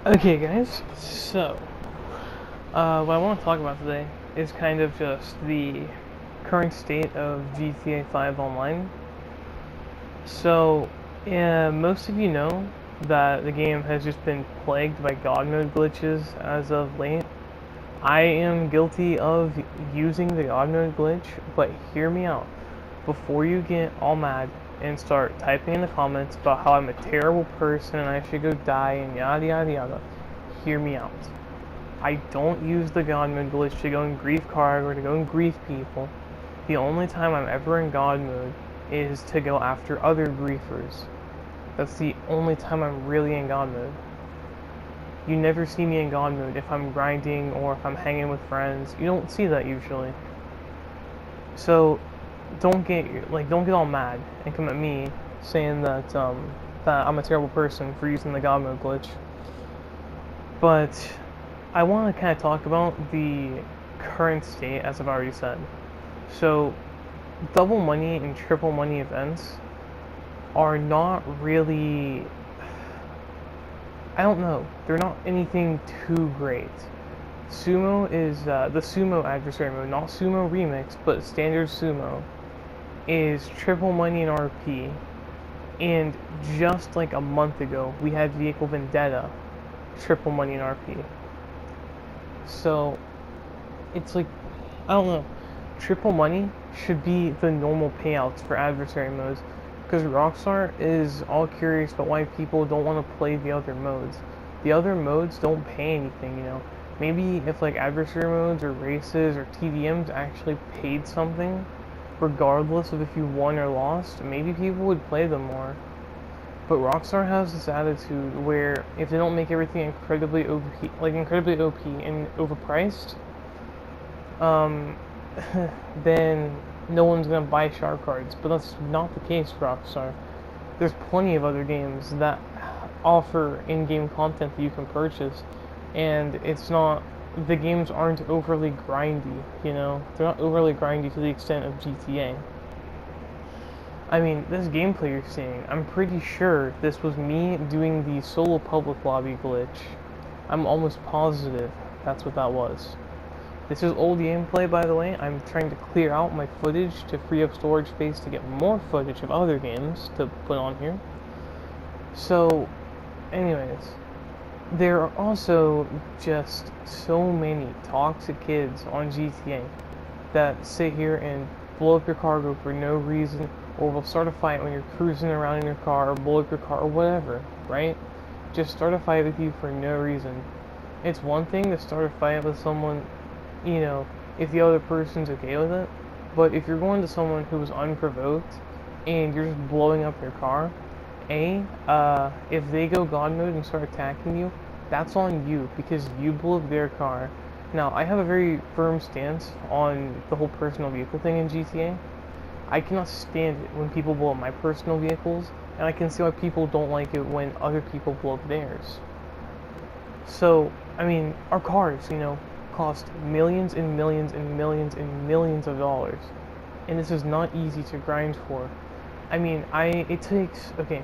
Okay, guys, so what I want to talk about today is kind of just the current state of GTA 5 Online. So, most of you know that the game has just been plagued by God mode glitches as of late. I am guilty of using the God mode glitch, but hear me out. Before you get all mad and start typing in the comments about how I'm a terrible person and I should go die and yada yada yada, hear me out. I don't use the God mode glitch to go and grief card or to go and grief people. The only time I'm ever in God mode is to go after other griefers. That's the only time I'm really in God mode. You never see me in God mode if I'm grinding or if I'm hanging with friends. You don't see that usually. So don't get all mad and come at me saying that I'm a terrible person for using the God mode glitch. But I want to kind of talk about the current state, as I've already said. So, double money and triple money events are not really. I don't know. They're not anything too great. Sumo is the Sumo adversary mode, not Sumo Remix, but standard Sumo, is triple money in RP. And just like a month ago, we had Vehicle Vendetta, triple money in RP. So, it's like, I don't know. Triple money should be the normal payouts for adversary modes, because Rockstar is all curious about why people don't want to play the other modes. The other modes don't pay anything, you know. Maybe if like adversary modes or races or TVMs actually paid something, regardless of if you won or lost, maybe people would play them more. But Rockstar has this attitude where if they don't make everything incredibly OP and overpriced, um, then no one's gonna buy shark cards. But that's not the case for Rockstar. There's plenty of other games that offer in-game content that you can purchase, and it's not. The games aren't overly grindy, you know? They're not overly grindy to the extent of GTA. I mean, this gameplay you're seeing, I'm pretty sure this was me doing the solo public lobby glitch. I'm almost positive that's what that was. This is old gameplay, by the way. I'm trying to clear out my footage to free up storage space to get more footage of other games to put on here. So, anyways, there are also just so many toxic kids on GTA that sit here and blow up your cargo for no reason, or will start a fight when you're cruising around in your car, or blow up your car, or whatever, right? Just start a fight with you for no reason. It's one thing to start a fight with someone, you know, if the other person's okay with it. But if you're going to someone who is unprovoked and you're just blowing up their car, if they go God mode and start attacking you, that's on you because you blew up their car. Now, I have a very firm stance on the whole personal vehicle thing in GTA. I cannot stand it when people blow up my personal vehicles, and I can see why people don't like it when other people blow up theirs. So, I mean, our cars, you know, cost millions and millions and millions and millions of dollars. And this is not easy to grind for. I mean, okay,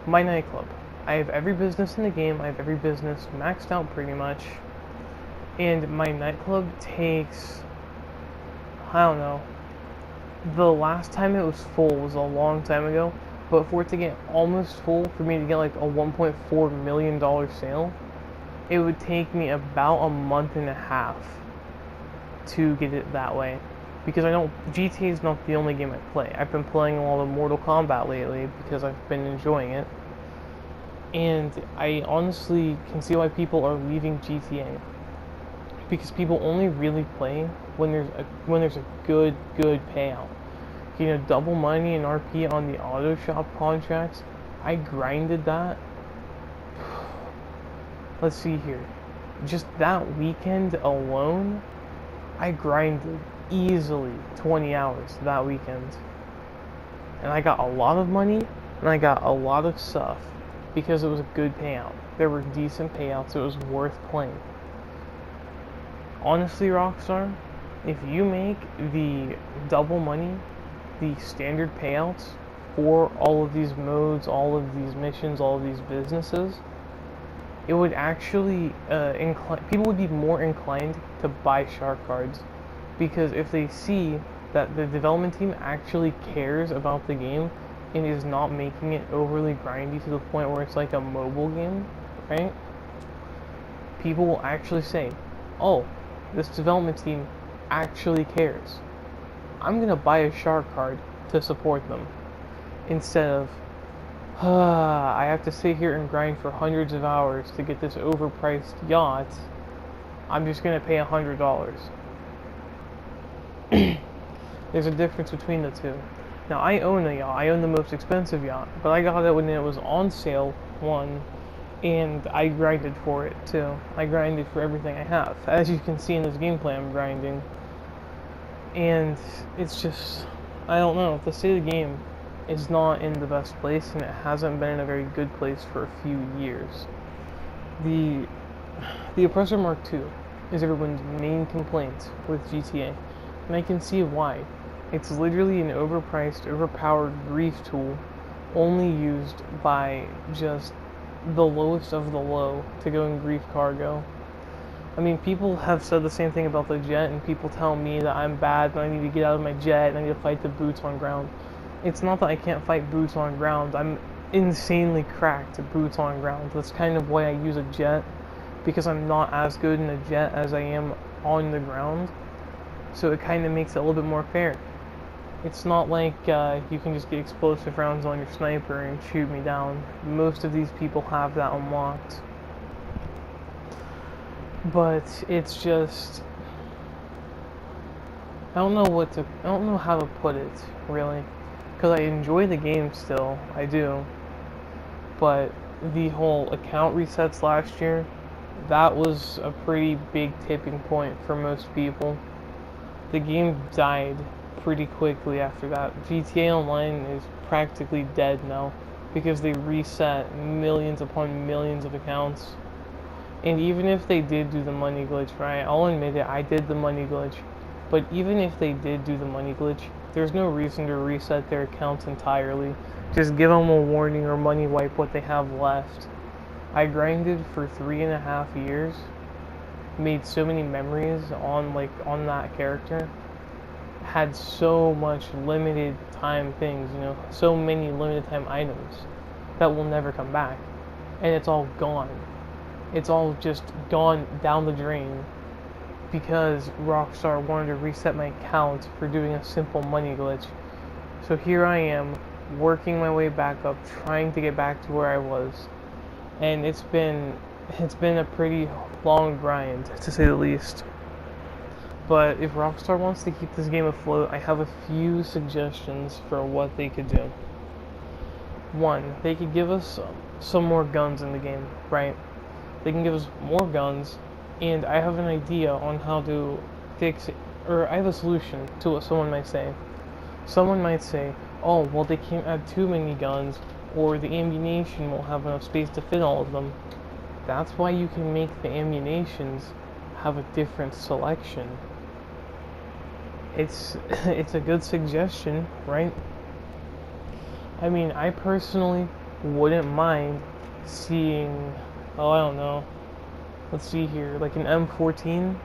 my nightclub. I have every business in the game, I have every business maxed out pretty much. And my nightclub takes, I don't know, the last time it was full was a long time ago, but for it to get almost full, for me to get like a $1.4 million sale, it would take me about a month and a half to get it that way. Because I know GTA is not the only game I play. I've been playing a lot of Mortal Kombat lately because I've been enjoying it. And I honestly can see why people are leaving GTA. Because people only really play when there's a good payout. You know, double money and RP on the auto shop contracts. I grinded that. Let's see here. Just that weekend alone, I grinded easily 20 hours that weekend. And I got a lot of money and I got a lot of stuff because it was a good payout. There were decent payouts. It was worth playing. Honestly, Rockstar, if you make the double money, the standard payouts for all of these modes, all of these missions, all of these businesses, it would actually people would be more inclined to buy shark cards, because if they see that the development team actually cares about the game and is not making it overly grindy to the point where it's like a mobile game, right? People will actually say, oh, this development team actually cares. I'm gonna buy a shark card to support them, instead of, I have to sit here and grind for hundreds of hours to get this overpriced yacht. I'm just gonna pay $100. There's a difference between the two. Now, I own a yacht. I own the most expensive yacht, but I got it when it was on sale, one, and I grinded for it too. I grinded for everything I have. As you can see in this gameplay, I'm grinding. And it's just, I don't know, the state of the game is not in the best place, and it hasn't been in a very good place for a few years. The Oppressor Mark II is everyone's main complaint with GTA, and I can see why. It's literally an overpriced, overpowered grief tool, only used by just the lowest of the low to go and grief cargo. I mean, people have said the same thing about the jet, and people tell me that I'm bad and I need to get out of my jet and I need to fight the boots on ground. It's not that I can't fight boots on ground. I'm insanely cracked at boots on ground. That's kind of why I use a jet, because I'm not as good in a jet as I am on the ground. So it kind of makes it a little bit more fair. It's not like you can just get explosive rounds on your sniper and shoot me down. Most of these people have that unlocked. But it's just, I don't know how to put it, really. Because I enjoy the game still, I do. But the whole account resets last year, that was a pretty big tipping point for most people. The game died pretty quickly after that. GTA Online is practically dead now, because they reset millions upon millions of accounts. And even if they did do the money glitch, right, I'll admit it, I did the money glitch. But even if they did do the money glitch, there's no reason to reset their accounts entirely. Just give them a warning or money wipe what they have left. I grinded for 3.5 years, made so many memories on that character, had so much limited time things, so many limited time items that will never come back. And it's all gone. It's all just gone down the drain because Rockstar wanted to reset my account for doing a simple money glitch. So here I am, working my way back up, trying to get back to where I was. And it's been a pretty long grind, to say the least. But if Rockstar wants to keep this game afloat, I have a few suggestions for what they could do. One, they could give us some more guns in the game, right? They can give us more guns, and I have an idea on how to fix it, or I have a solution to what someone might say. Someone might say, oh, well, they can't add too many guns, or the ammunition won't have enough space to fit all of them. That's why you can make the ammunitions have a different selection. It's a good suggestion, right? I mean, I personally wouldn't mind seeing, I don't know, let's see here, like an M14,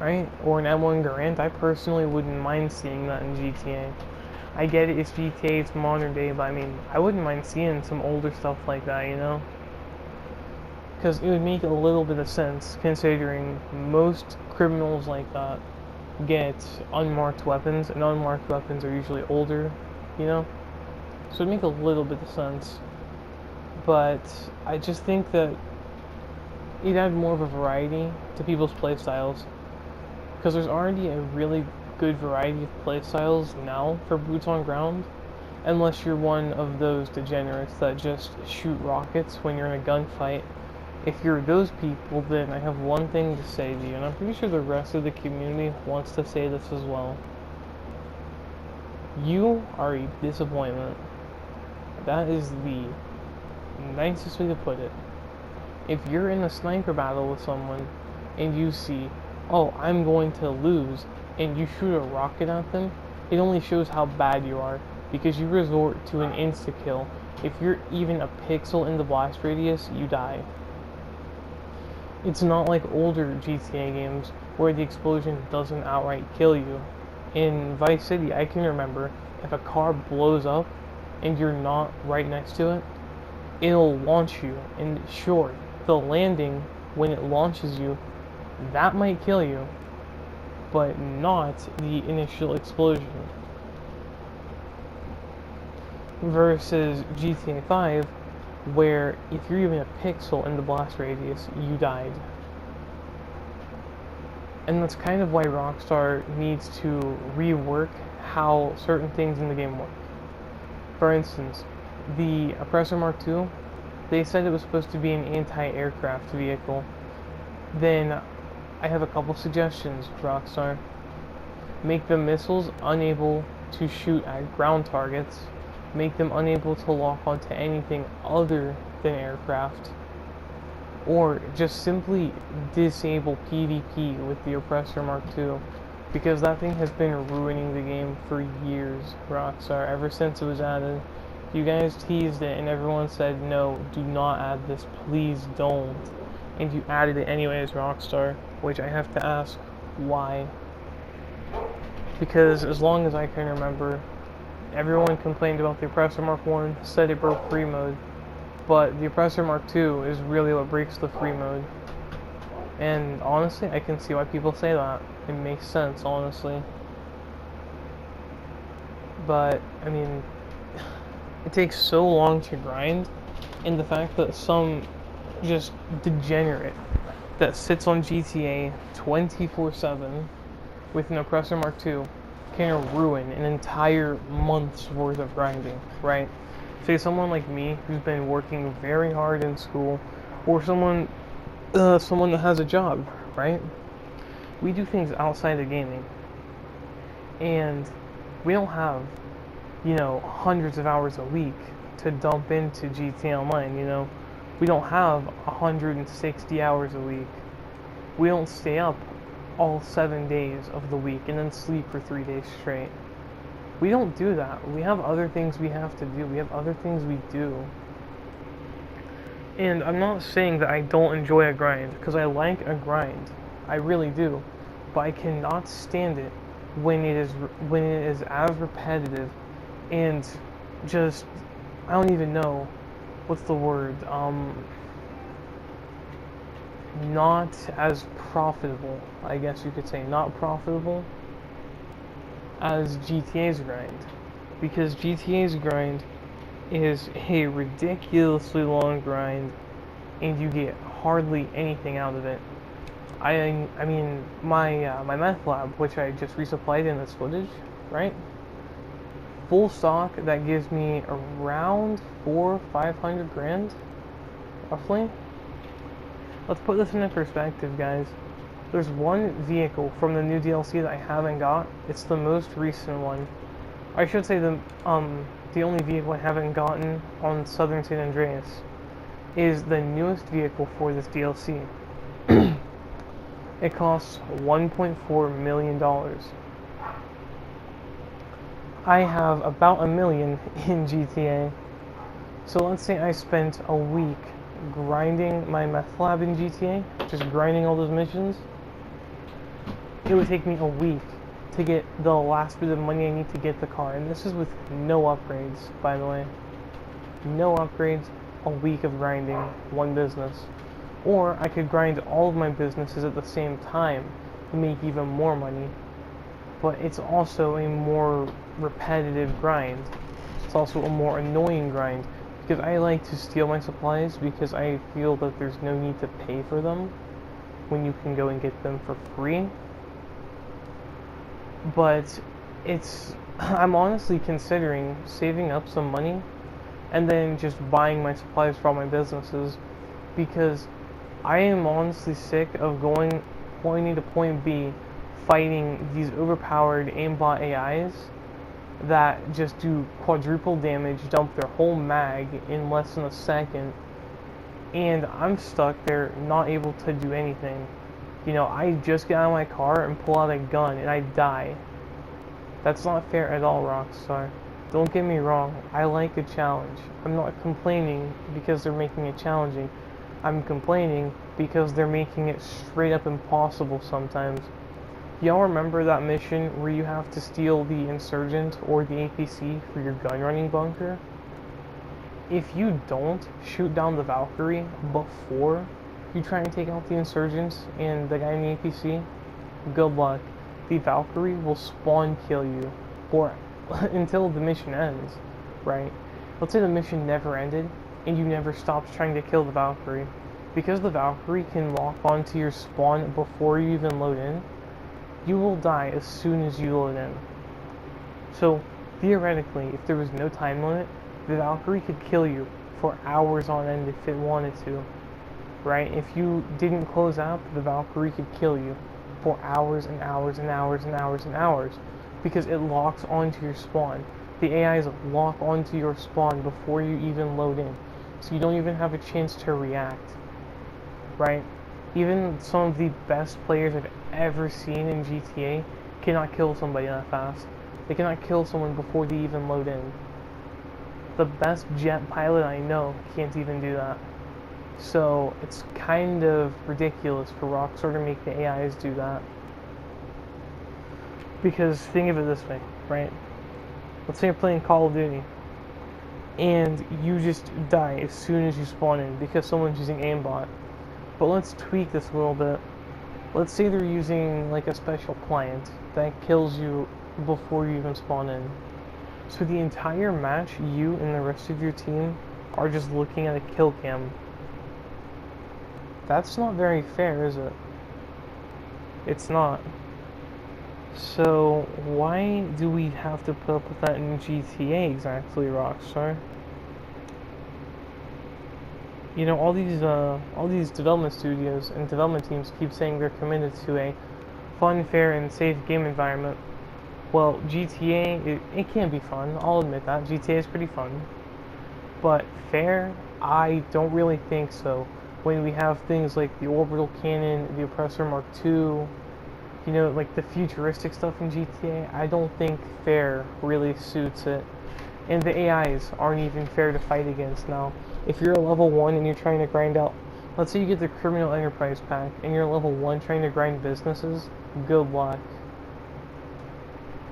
right? Or an M1 Garand. I personally wouldn't mind seeing that in GTA. I get it, it's GTA, it's modern day, but I mean, I wouldn't mind seeing some older stuff like that, Because it would make a little bit of sense, considering most criminals like that get unmarked weapons, and unmarked weapons are usually older, So it'd make a little bit of sense. But I just think that it'd add more of a variety to people's playstyles. Because there's already a really good variety of playstyles now for boots on ground. Unless you're one of those degenerates that just shoot rockets when you're in a gunfight. If you're those people, then I have one thing to say to you, and I'm pretty sure the rest of the community wants to say this as well. You are a disappointment. That is the nicest way to put it. If you're in a sniper battle with someone, and you see, oh, I'm going to lose, and you shoot a rocket at them, it only shows how bad you are, because you resort to an insta-kill. If you're even a pixel in the blast radius, you die. It's not like older GTA games where the explosion doesn't outright kill you. In Vice City, I can remember if a car blows up and you're not right next to it, it'll launch you. And sure, the landing, when it launches you, that might kill you, but not the initial explosion. Versus GTA 5, where if you're even a pixel in the blast radius, you died. And that's kind of why Rockstar needs to rework how certain things in the game work. For instance, the Oppressor Mark II, they said it was supposed to be an anti-aircraft vehicle. Then I have a couple suggestions, Rockstar. Make the missiles unable to shoot at ground targets. Make them unable to lock onto anything other than aircraft. Or just simply disable PvP with the Oppressor Mark II, because that thing has been ruining the game for years, Rockstar, ever since it was added. You guys teased it and everyone said, no, do not add this, please don't. And you added it anyways, Rockstar, which I have to ask, why? Because as long as I can remember, everyone complained about the Oppressor Mark 1, said it broke free mode, but the Oppressor Mark 2 is really what breaks the free mode. And honestly, I can see why people say that. It makes sense, honestly. But, I mean, it takes so long to grind, and the fact that some just degenerate that sits on GTA 24/7 with an Oppressor Mark II can ruin an entire month's worth of grinding, right? Say someone like me who's been working very hard in school, or someone that has a job, right? We do things outside of gaming, and we don't have, hundreds of hours a week to dump into GTA Online, We don't have 160 hours a week. We don't stay up all 7 days of the week and then sleep for 3 days straight. We don't do that. We have other things we have to do. We have other things we do. And I'm not saying that I don't enjoy a grind, because I like a grind. I really do. But I cannot stand it when it is as repetitive and just, I don't even know what's the word, not as profitable, I guess you could say, not profitable as GTA's grind, because GTA's grind is a ridiculously long grind and you get hardly anything out of it. I mean, my meth lab, which I just resupplied in this footage, right? Full stock, that gives me around 400-500 grand, roughly. Let's put this into perspective, guys. There's one vehicle from the new DLC that I haven't got. It's the most recent one. I should say the only vehicle I haven't gotten on Southern San Andreas is the newest vehicle for this DLC. It costs $1.4 million. I have about $1 million in GTA. So let's say I spent a week grinding my meth lab in GTA, just grinding all those missions. It would take me a week to get the last bit of money I need to get the car. And this is with no upgrades, by the way. No upgrades, a week of grinding one business. Or I could grind all of my businesses at the same time and make even more money. But it's also a more repetitive grind. It's also a more annoying grind, because I like to steal my supplies because I feel that there's no need to pay for them when you can go and get them for free. But I'm honestly considering saving up some money and then just buying my supplies for all my businesses, because I am honestly sick of going point A to point B fighting these overpowered aimbot AIs that just do quadruple damage, dump their whole mag in less than a second, and I'm stuck there not able to do anything. I just get out of my car and pull out a gun and I die. That's not fair at all, Rockstar. Don't get me wrong, I like a challenge. I'm not complaining because they're making it challenging. I'm complaining because they're making it straight up impossible sometimes. Y'all remember that mission where you have to steal the insurgent or the APC for your gun running bunker? If you don't shoot down the Valkyrie before you try and take out the insurgents and the guy in the APC, good luck. The Valkyrie will spawn kill you for until the mission ends, right? Let's say the mission never ended and you never stopped trying to kill the Valkyrie. Because the Valkyrie can lock onto your spawn before you even load in, you will die as soon as you load in. So, theoretically, if there was no time limit, the Valkyrie could kill you for hours on end if it wanted to, right? If you didn't close out, the Valkyrie could kill you for hours and hours and hours and hours and hours because it locks onto your spawn. The AIs lock onto your spawn before you even load in, so you don't even have a chance to react, right? Even some of the best players I've ever seen in GTA cannot kill somebody that fast. They cannot kill someone before they even load in. The best jet pilot I know can't even do that. So it's kind of ridiculous for Rockstar to make the AIs do that. Because think of it this way, right? Let's say you're playing Call of Duty and you just die as soon as you spawn in because someone's using aimbot. But let's tweak this a little bit. Let's say they're using like a special client that kills you before you even spawn in. So the entire match, you and the rest of your team are just looking at a kill cam. That's not very fair, is it? It's not. So why do we have to put up with that in GTA exactly, Rockstar? You know, all these development studios and development teams keep saying they're committed to a fun, fair, and safe game environment. Well, GTA, it can be fun, I'll admit that. GTA is pretty fun. But fair, I don't really think so. When we have things like the orbital cannon, the Oppressor Mark II, you know, like the futuristic stuff in GTA, I don't think fair really suits it. And the AIs aren't even fair to fight against now. If you're a level 1 and you're trying to grind out, let's say you get the Criminal Enterprise pack and you're level 1 trying to grind businesses, good luck.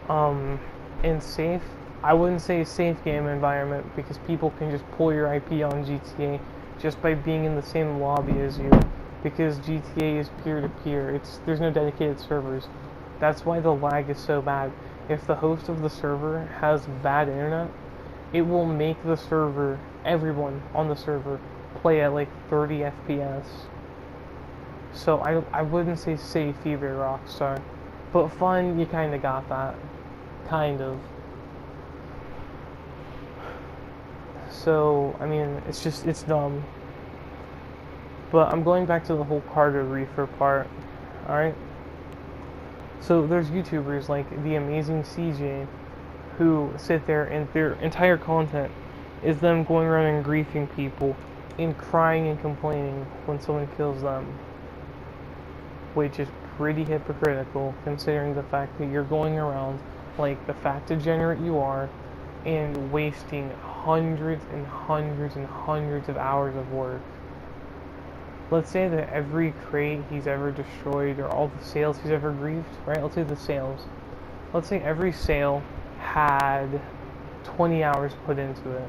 And safe, I wouldn't say safe game environment because people can just pull your IP on GTA just by being in the same lobby as you, because GTA is peer-to-peer. There's no dedicated servers. That's why the lag is so bad. If the host of the server has bad internet, it will make the server, everyone on the server, play at like 30 FPS. So I wouldn't say safe either, Rockstar. But fun, you kinda got that. Kind of. So, I mean, it's dumb. But I'm going back to the whole cargo reefer part, alright? So there's YouTubers like The Amazing CJ who sit there and their entire content is them going around and griefing people and crying and complaining when someone kills them. Which is pretty hypocritical considering the fact that you're going around like the fat degenerate you are and wasting hundreds and hundreds and hundreds of hours of work. Let's say that every crate he's ever destroyed or all the sales he's ever griefed, right? Let's say the sales. Let's say every sale had 20 hours put into it.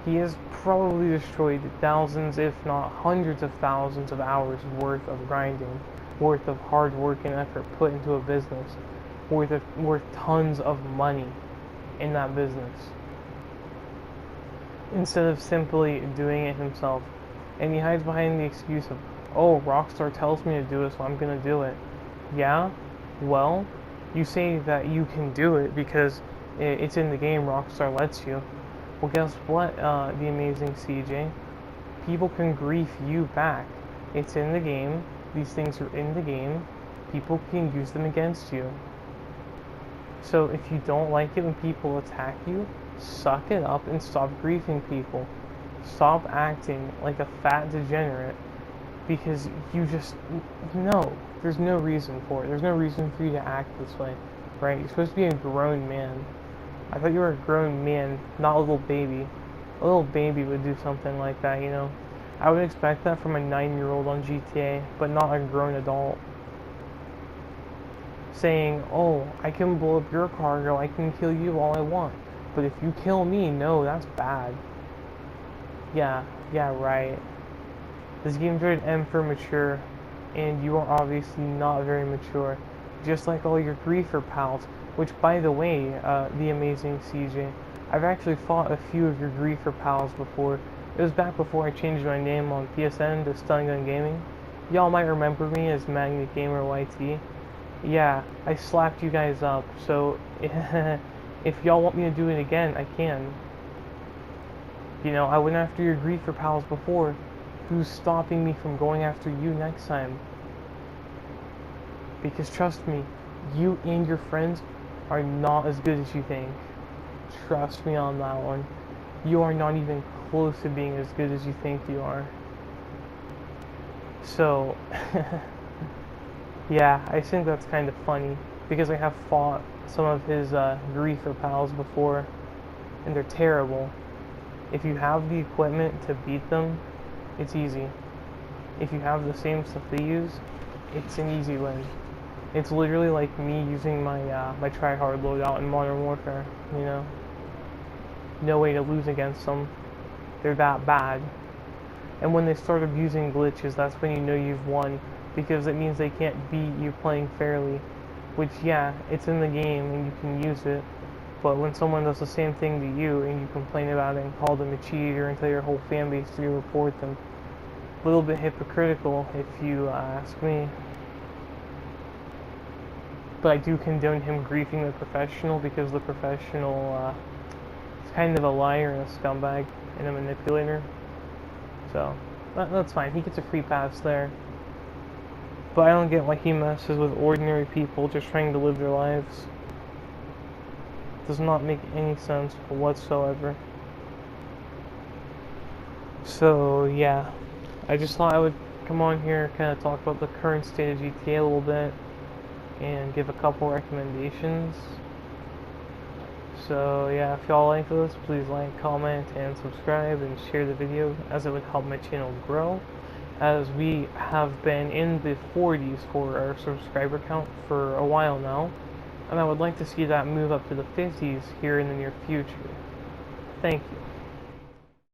He has probably destroyed thousands, if not hundreds of thousands of hours worth of grinding, worth of hard work and effort put into a business, worth tons of money in that business. Instead of simply doing it himself. And he hides behind the excuse of, oh, Rockstar tells me to do it, so I'm gonna do it. Yeah? Well, you say that you can do it because it's in the game, Rockstar lets you. Well, guess what, The Amazing CJ? People can grief you back. It's in the game. These things are in the game. People can use them against you. So if you don't like it when people attack you, suck it up and stop griefing people. Stop acting like a fat degenerate because you just, no, there's no reason for it. There's no reason for you to act this way, right? You're supposed to be a grown man. I thought you were a grown man, not a little baby. A little baby would do something like that, you know? I would expect that from a 9-year-old on GTA, but not a grown adult. Saying, oh, I can blow up your cargo, I can kill you all I want. But if you kill me, no, that's bad. Yeah, right. This game's rated M for mature, and you are obviously not very mature. Just like all your griefer pals, which by the way, the amazing CJ, I've actually fought a few of your griefer pals before. It was back before I changed my name on PSN to Stun Gun Gaming. Y'all might remember me as Magnet Gamer YT. Yeah, I slapped you guys up, so if y'all want me to do it again, I can. You know, I went after your griefer pals before. Who's stopping me from going after you next time? Because trust me, you and your friends are not as good as you think. Trust me on that one. You are not even close to being as good as you think you are. So, yeah, I think that's kind of funny, because I have fought some of his griefer pals before, and they're terrible. If you have the equipment to beat them, it's easy. If you have the same stuff they use, it's an easy win. It's literally like me using my my tryhard loadout in Modern Warfare, you know? No way to lose against them. They're that bad. And when they start abusing glitches, that's when you know you've won, because it means they can't beat you playing fairly. Which, yeah, it's in the game and you can use it, but when someone does the same thing to you and you complain about it and call them a cheater and tell your whole fan base to report them, a little bit hypocritical if you ask me. But I do condone him griefing the professional, because the professional is kind of a liar and a scumbag and a manipulator. So, that's fine. He gets a free pass there. But I don't get why he messes with ordinary people just trying to live their lives. Does not make any sense whatsoever. So, yeah. I just thought I would come on here and kind of talk about the current state of GTA a little bit and give a couple recommendations. So yeah, if y'all like this, please like, comment, and subscribe, and share the video, as it would help my channel grow, as we have been in the 40s for our subscriber count for a while now, and I would like to see that move up to the 50s here in the near future. Thank you.